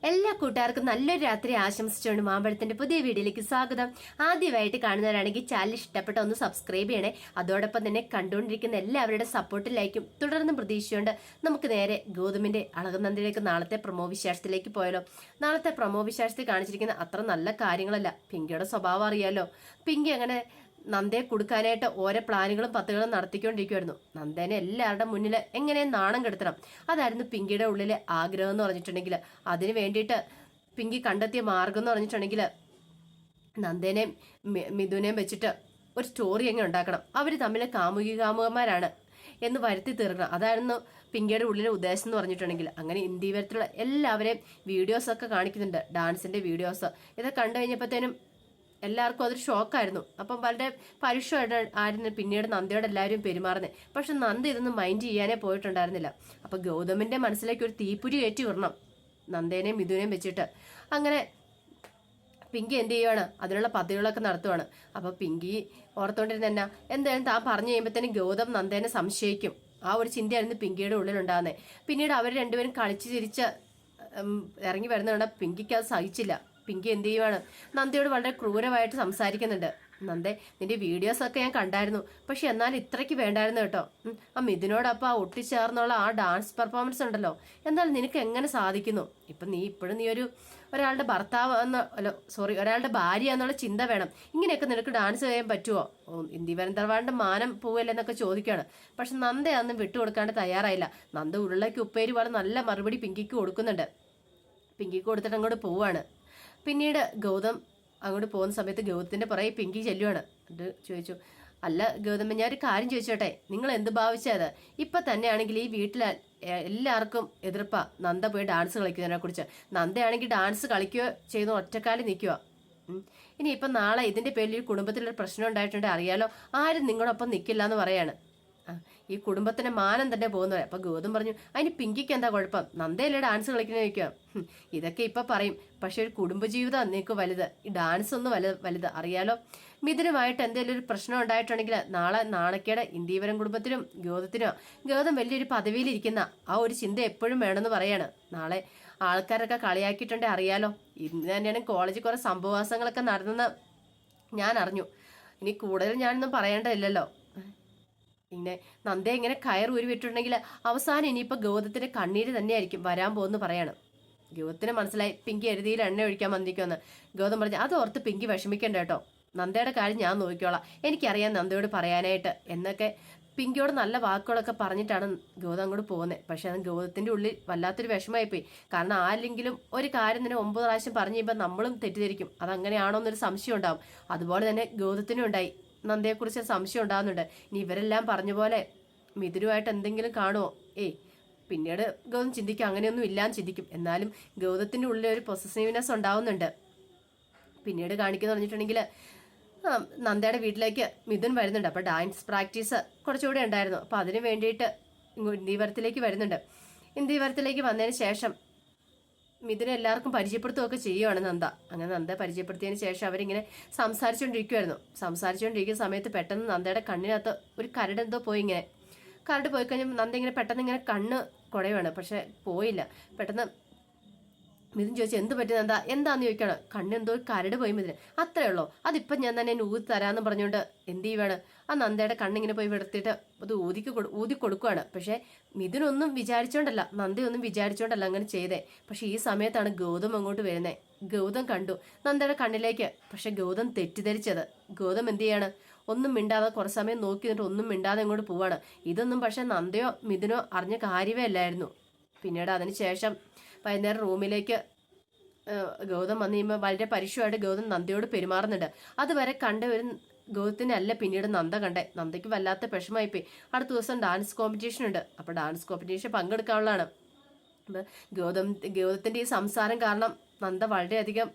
എല്ലാ കൂട്ടുകാർക്കും നല്ലൊരു രാത്രി ആശംസിച്ചുകൊണ്ട് മാമ്പഴത്തിന്റെ പുതിയ വീഡിയോയിലേക്ക് സ്വാഗതം. ആദ്യമായിട്ട് കാണുന്നവരാണെങ്കിൽ ചാനൽ ഇഷ്ടപ്പെട്ട ഒന്ന് സബ്സ്ക്രൈബ് ചെയ്യണേ. അതോടൊപ്പം തന്നെ കണ്ടുകൊണ്ടിരിക്കുന്ന എല്ലാവരുടെ സപ്പോർട്ടിലായിരിക്കും തുടർന്നും പ്രതീക്ഷിച്ചുകൊണ്ട് നമുക്ക് നേരെ ഗൗതമിന്റെ അളകനന്ദിയിലേക്ക് നാളത്തെ പ്രൊമോ വിശേഷത്തിലേക്ക് പോയാലോ. നാളത്തെ പ്രൊമോ വിശേഷത്തിൽ കാണിച്ചിരിക്കുന്ന അത്ര നല്ല കാര്യങ്ങളല്ല. പിങ്കിയുടെ സ്വഭാവം അറിയാലോ. പിങ്കി അങ്ങനെ നന്ദയെ കൊടുക്കാനായിട്ട് ഓരോ പ്ലാനുകളും പത്തുകളും നടത്തിക്കൊണ്ടിരിക്കുമായിരുന്നു. നന്ദേനെ എല്ലാവരുടെ മുന്നിൽ എങ്ങനെ നാണം കെടുത്തണം, അതായിരുന്നു പിങ്കിയുടെ ഉള്ളിലെ ആഗ്രഹം എന്ന് പറഞ്ഞിട്ടുണ്ടെങ്കിൽ, അതിന് വേണ്ടിയിട്ട് പിങ്കി കണ്ടെത്തിയ മാർഗം എന്ന് പറഞ്ഞിട്ടുണ്ടെങ്കിൽ നന്ദേനെയും മിഥുനെയും വെച്ചിട്ട് ഒരു സ്റ്റോറി എങ്ങനെ ഉണ്ടാക്കണം, അവർ തമ്മിൽ കാമുകന്മാരാണ് എന്ന് വരുത്തി തീർക്കണം. അതായിരുന്നു പിങ്കിയുടെ ഉള്ളിലെ ഉദ്ദേശം എന്ന് പറഞ്ഞിട്ടുണ്ടെങ്കിൽ. അങ്ങനെ ഇന്ത്യ തരത്തിലുള്ള എല്ലാവരെയും വീഡിയോസൊക്കെ കാണിക്കുന്നുണ്ട്, ഡാൻസിന്റെ വീഡിയോസ്. ഇതൊക്കെ കണ്ടു കഴിഞ്ഞപ്പോഴത്തേനും എല്ലാവർക്കും അതൊരു ഷോക്കായിരുന്നു. അപ്പം വളരെ പരുഷമായിട്ട് ആയിരുന്നു പിന്നീട് നന്ദയോട് എല്ലാവരും പെരുമാറുന്നത്. പക്ഷെ നന്ദ ഇതൊന്നും മൈൻഡ് ചെയ്യാനേ പോയിട്ടുണ്ടായിരുന്നില്ല. അപ്പൊ ഗൗതമിന്റെ മനസ്സിലേക്ക് ഒരു തീപ്പുരി കയറ്റി വിടണം നന്ദേനെയും മിഥുനെയും വെച്ചിട്ട്. അങ്ങനെ പിങ്കി എന്ത് ചെയ്യുവാണ്, അതിനുള്ള പദ്ധതികളൊക്കെ നടത്തുവാണ്. അപ്പൊ പിങ്കി ഓർത്തോണ്ടിരുന്ന എന്നാ, എന്തായാലും താൻ പറഞ്ഞു കഴിയുമ്പോഴത്തേനും ഗൗതം നന്ദേനെ സംശയിക്കും. ആ ഒരു ചിന്തയായിരുന്നു പിങ്കിയുടെ ഉള്ളിലുണ്ടാകുന്നത്. പിന്നീട് അവർ രണ്ടുപേരും കളിച്ച് ചിരിച്ച് ഇറങ്ങി വരുന്നതുകൊണ്ട് പിങ്കിക്ക് അത് സഹിച്ചില്ല. പിങ്കി എന്ത് ചെയ്യുവാണ്, നന്ദയോട് വളരെ ക്രൂരമായിട്ട് സംസാരിക്കുന്നുണ്ട്. നന്ദേ, നിന്റെ വീഡിയോസൊക്കെ ഞാൻ കണ്ടായിരുന്നു, പക്ഷെ എന്നാൽ ഇത്രയ്ക്ക് വേണ്ടായിരുന്നു കേട്ടോ. ആ മിഥുനോടൊപ്പം ആ ഒട്ടിച്ചേർന്നുള്ള ആ ഡാൻസ് പെർഫോമൻസ് ഉണ്ടല്ലോ, എന്നാൽ നിനക്ക് എങ്ങനെ സാധിക്കുന്നു? ഇപ്പം നീ ഒരാളുടെ ഭർത്താവ് ഒരാളുടെ ഭാര്യ എന്നുള്ള ചിന്ത വേണം. ഇങ്ങനെയൊക്കെ നിനക്ക് ഡാൻസ് ചെയ്യാൻ പറ്റുമോ? ഇന്ദിവരന്തർവാളിന്റെ മാനം പോവല്ലെന്നൊക്കെ ചോദിക്കുകയാണ്. പക്ഷെ നന്ദ അതൊന്നും വിട്ടുകൊടുക്കാണ്ട് തയ്യാറായില്ല. നന്ദ ഉരുളയ്ക്ക് ഉപ്പേരി പോലെ നല്ല മറുപടി പിങ്കിക്ക് കൊടുക്കുന്നുണ്ട്. പിങ്കിക്ക് കൊടുത്തിട്ട് അങ്ങോട്ട് പോവാണ്. പിന്നീട് ഗൗതം അങ്ങോട്ട് പോകുന്ന സമയത്ത് ഗൗതത്തിന്റെ പുറകെ പിങ്കി ചെല്ലുവാണ്. എന്നിട്ട് ചോദിച്ചു, അല്ല ഗൗതം, ഞാൻ ഒരു കാര്യം ചോദിച്ചോട്ടെ, നിങ്ങൾ എന്ത് ഭാവിച്ചത്? ഇപ്പൊ തന്നെയാണെങ്കിൽ ഈ വീട്ടിൽ എല്ലാവർക്കും എതിർപ്പാ നന്ദ പോയി ഡാൻസ് കളിക്കുന്നതിനെ കുറിച്ച്. നന്ദയാണെങ്കിൽ ഡാൻസ് കളിക്കുകയോ ചെയ്യുന്ന ഒറ്റക്കാലം നിൽക്കുക. ഇനി ഇപ്പൊ നാളെ ഇതിന്റെ പേരിൽ ഈ കുടുംബത്തിലൊരു പ്രശ്നം ഉണ്ടായിട്ടുണ്ട് അറിയാലോ, ആരും നിങ്ങളൊപ്പം നിൽക്കില്ല എന്ന് പറയാണ്. ഈ കുടുംബത്തിന്റെ മാനം തന്നെ പോകുന്നത്. അപ്പൊ ഗൗതം പറഞ്ഞു, അതിന് പിങ്കിക്ക് എന്താ കുഴപ്പം, നന്ദയല്ലേ ഡാൻസ് കളിക്കുന്ന ചോദിക്കുക. ഇതൊക്കെ ഇപ്പൊ പറയും, പക്ഷെ ഒരു കുടുംബജീവിതം നിനക്ക് വലുത്, ഈ ഡാൻസ് ഒന്നും വലുത് അറിയാലോ. മിഥുനുമായിട്ട് എന്തെങ്കിലും ഒരു പ്രശ്നം ഉണ്ടായിട്ടുണ്ടെങ്കിൽ നാളെ നാണക്കേട് ഇന്ദീവരം കുടുംബത്തിനും ഗൗതത്തിനോ. ഗൗതം വലിയൊരു പദവിയിലിരിക്കുന്ന ആ ഒരു ചിന്ത എപ്പോഴും വേണമെന്ന് പറയാണ്. നാളെ ആൾക്കാരൊക്കെ കളിയാക്കിയിട്ടുണ്ടെ അറിയാലോ. ഇന്ന് തന്നെയാണ് കോളേജിൽ കുറെ സംഭവവാസങ്ങളൊക്കെ നടന്നെന്ന് ഞാൻ അറിഞ്ഞു. ഇനി കൂടുതൽ ഞാനൊന്നും പറയേണ്ടതില്ലല്ലോ. ഇങ്ങനെ നന്ദയെ ഇങ്ങനെ കയർ ഉരുവിട്ടുണ്ടെങ്കിൽ അവസാനം ഇനിയിപ്പോൾ ഗൗതത്തിന്റെ കണ്ണീര് തന്നെയായിരിക്കും വരാൻ പോകുന്നു പറയാണ്. ഗൗതത്തിന് മനസ്സിലായി പിങ്കി എഴുതിയിൽ എണ്ണ ഒഴിക്കാൻ വന്നിരിക്കുമെന്ന്. ഗൗതം പറഞ്ഞു, അത് ഓർത്ത് പിങ്കി വിഷമിക്കണ്ട കേട്ടോ, നന്ദയുടെ കാര്യം ഞാൻ നോക്കിക്കോളാം, എനിക്കറിയാം നന്ദയോട് പറയാനായിട്ട് എന്നൊക്കെ പിങ്കിയോട് നല്ല വാക്കുകളൊക്കെ പറഞ്ഞിട്ടാണ് ഗൗതം അങ്ങോട്ട് പോകുന്നത്. പക്ഷെ അത് ഗൗതത്തിന്റെ ഉള്ളിൽ വല്ലാത്തൊരു വിഷമമായിപ്പോയി. കാരണം ആരെങ്കിലും ഒരു കാര്യം തന്നെ 9 പ്രാവശ്യം പറഞ്ഞു കഴിയുമ്പോൾ നമ്മളും തെറ്റിദ്ധരിക്കും, അതങ്ങനെയാണോ എന്നൊരു സംശയം ഉണ്ടാവും. അതുപോലെ തന്നെ ഗൗതത്തിനും ഉണ്ടായി, നന്ദയെക്കുറിച്ച് സംശയം ഉണ്ടാകുന്നുണ്ട്. ഇനി ഇവരെല്ലാം പറഞ്ഞ പോലെ മിഥുനുമായിട്ട് എന്തെങ്കിലും കാണുമോ? പിന്നീട് ഗൗതം ചിന്തിക്കും, അങ്ങനെയൊന്നും ഇല്ലാന്ന് ചിന്തിക്കും. എന്നാലും ഗൗതത്തിന്റെ ഉള്ളിൽ ഒരു പൊസസീവ്നെസ് ഉണ്ടാവുന്നുണ്ട്. പിന്നീട് കാണിക്കുന്ന പറഞ്ഞിട്ടുണ്ടെങ്കിൽ നന്ദയുടെ വീട്ടിലേക്ക് മിഥുൻ വരുന്നുണ്ട്. അപ്പൊ ഡാൻസ് പ്രാക്ടീസ് കുറച്ചുകൂടെ ഉണ്ടായിരുന്നു. അപ്പൊ അതിന് വേണ്ടിയിട്ട് ഇന്ദീവരത്തിലേക്ക് വരുന്നുണ്ട്. ഇന്ദീവരത്തിലേക്ക് വന്നതിന് ശേഷം മിഥുനെ എല്ലാവർക്കും പരിചയപ്പെടുത്തുകയൊക്കെ ചെയ്യുവാണ് നന്ദ. അങ്ങനെ നന്ദ പരിചയപ്പെടുത്തിയതിന് ശേഷം അവരിങ്ങനെ സംസാരിച്ചുകൊണ്ടിരിക്കുന്ന സമയത്ത് പെട്ടെന്ന് നന്ദയുടെ കണ്ണിനകത്ത് ഒരു കരട് എന്തോ പോയി. ഇങ്ങനെ കരട് പോയി കഴിഞ്ഞാൽ നന്ദ ഇങ്ങനെ പെട്ടെന്ന് ഇങ്ങനെ കണ്ണ് കുടയുവാണ്. പക്ഷെ പോയില്ല. പെട്ടെന്ന് മിഥുൻ ചോദിച്ചു, എന്ത് പറ്റി നന്ദ, എന്താന്ന് ചോദിക്കണം. കണ്ണെന്തോ കരട് പോയി മിഥുന്. അത്രേ ഉള്ളൂ, അതിപ്പം ഞാൻ തന്നെ ഊതി തരാമെന്ന് പറഞ്ഞുകൊണ്ട് എന്ത് ചെയ്യുവാണ്, ആ നന്ദയുടെ കണ്ണിങ്ങനെ പോയി വിടത്തിയിട്ട് അത് ഊതി കൊടുക്കുവാണ്. പക്ഷെ മിഥുനൊന്നും വിചാരിച്ചോണ്ടല്ല, നന്ദയൊന്നും വിചാരിച്ചോണ്ടല്ല അങ്ങനെ ചെയ്തേ. പക്ഷെ ഈ സമയത്താണ് ഗൗതം അങ്ങോട്ട് വരുന്നത്. ഗൗതം കണ്ടു നന്ദയുടെ കണ്ണിലേക്ക്. പക്ഷെ ഗൗതം തെറ്റിദ്ധരിച്ചത്. ഗൗതം എന്ത് ചെയ്യാണ്, ഒന്നും മിണ്ടാതെ കുറച്ച് സമയം നോക്കി നിന്നിട്ട് ഒന്നും മിണ്ടാതെ അങ്ങോട്ട് പോവാണ്. ഇതൊന്നും പക്ഷെ നന്ദയോ മിഥുനോ അറിഞ്ഞ കാര്യമേ അല്ലായിരുന്നു. പിന്നീട് അതിനുശേഷം വൈകുന്നേരം റൂമിലേക്ക് ഗൗതം വന്നു കഴിയുമ്പോൾ വളരെ പരുഷമായിട്ട് ഗൗതം നന്ദയോട് പെരുമാറുന്നുണ്ട്. അതുവരെ കണ്ട ഒരു ഗൗതത്തിനെ അല്ല പിന്നീട് നന്ദ കണ്ടേ. നന്ദയ്ക്ക് വല്ലാത്ത വിഷമമായിപ്പോയി. അടുത്ത ദിവസം ഡാൻസ് കോമ്പറ്റീഷൻ ഉണ്ട്. അപ്പൊ ഡാൻസ് കോമ്പറ്റീഷൻ പങ്കെടുക്കാനുള്ളതാണ്. ഗൗതത്തിന്റെ ഈ സംസാരം കാരണം നന്ദ വളരെയധികം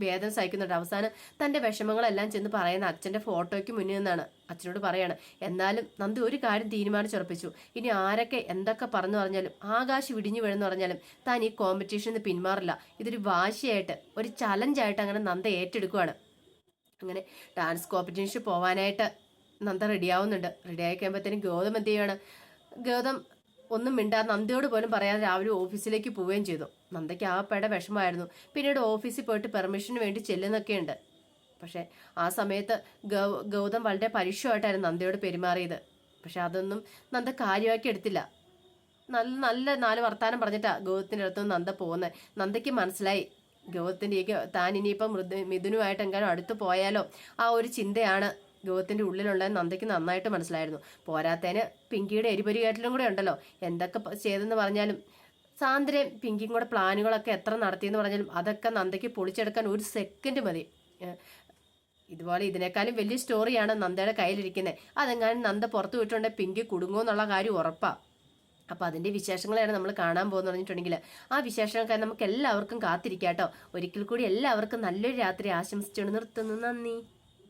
വേദന സഹിക്കുന്നുണ്ട്. അവസാനം തന്റെ വിഷമങ്ങളെല്ലാം ചെന്ന് പറയുന്ന അച്ഛന്റെ ഫോട്ടോയ്ക്ക് മുന്നിൽ നിന്നാണ്. അച്ഛനോട് പറയാണ്. എന്നാലും നന്ദി ഒരു കാര്യം തീരുമാനിച്ചുറപ്പിച്ചു, ഇനി ആരൊക്കെ എന്തൊക്കെ പറഞ്ഞു പറഞ്ഞാലും ആകാശ് വിടിഞ്ഞു വീണെന്ന് പറഞ്ഞാലും താൻ ഈ കോമ്പറ്റീഷനിൽ പിന്മാറില്ല. ഇതൊരു വാശിയായിട്ട് ഒരു ചലഞ്ചായിട്ട് അങ്ങനെ നന്ദ ഏറ്റെടുക്കുവാണ്. അങ്ങനെ ഡാൻസ് കോമ്പറ്റീഷൻ പോവാനായിട്ട് നന്ദ റെഡിയാവുന്നുണ്ട്. റെഡിയായി കഴിയുമ്പോഴത്തേനും ഗൗതം എന്ത് ചെയ്യാണ്, ഗൗതം ഒന്നും മിണ്ടാതെ നന്ദയോട് പോലും പറയാതെ രാവിലെ ഓഫീസിലേക്ക് പോവുകയും ചെയ്തു. നന്ദയ്ക്ക് ആകെപ്പാടെ വിഷമമായിരുന്നു. പിന്നീട് ഓഫീസിൽ പോയിട്ട് പെർമിഷന് വേണ്ടി ചെല്ലുന്നൊക്കെയുണ്ട്. പക്ഷെ ആ സമയത്ത് ഗൗതം വളരെ പരുഷമായിട്ടായിരുന്നു നന്ദയോട് പെരുമാറിയത്. പക്ഷെ അതൊന്നും നന്ദ കാര്യമാക്കി എടുത്തില്ല. നല്ല നല്ല 4 വർത്താനം പറഞ്ഞിട്ടാ ഗൗതത്തിൻ്റെ അടുത്തുനിന്ന് നന്ദ പോകുന്നത്. നന്ദയ്ക്ക് മനസ്സിലായി ഗൗതത്തിൻ്റെ താൻ ഇനിയിപ്പം മിഥുനുമായിട്ട് എങ്ങാനും അടുത്ത് പോയാലോ ആ ഒരു ചിന്തയാണ് ഗൗതത്തിൻ്റെ ഉള്ളിലുള്ളതെന്ന് നന്ദയ്ക്ക് നന്നായിട്ട് മനസ്സിലായിരുന്നു. പോരാത്തതിന് പിങ്കിയുടെ എരിപൊരികാറ്റിലും കൂടെ ഉണ്ടല്ലോ. എന്തൊക്കെ ചെയ്തെന്ന് പറഞ്ഞാലും സാന്ദ്രയും പിങ്കിയും കൂടെ പ്ലാനുകളൊക്കെ എത്ര നടത്തിയെന്ന് പറഞ്ഞാലും അതൊക്കെ നന്ദയ്ക്ക് പൊളിച്ചെടുക്കാൻ 1 സെക്കൻഡ് മതി. ഇതുപോലെ ഇതിനേക്കാളും വലിയ സ്റ്റോറിയാണ് നന്ദയുടെ കയ്യിലിരിക്കുന്നത്. അതെങ്ങാനും നന്ദ പുറത്തു വിട്ടുണ്ടെങ്കിൽ പിങ്കി കുടുങ്ങുമെന്നുള്ള കാര്യം ഉറപ്പാണ്. അപ്പോൾ അതിൻ്റെ വിശേഷങ്ങളെയാണ് നമ്മൾ കാണാൻ പോകുന്നത് പറഞ്ഞിട്ടുണ്ടെങ്കിൽ ആ വിശേഷങ്ങൾക്കായി നമുക്ക് എല്ലാവർക്കും കാത്തിരിക്കാം കേട്ടോ. ഒരിക്കൽ കൂടി എല്ലാവർക്കും നല്ലൊരു രാത്രി ആശംസിച്ചുകൊണ്ട് നിർത്തുന്നു. നന്ദി.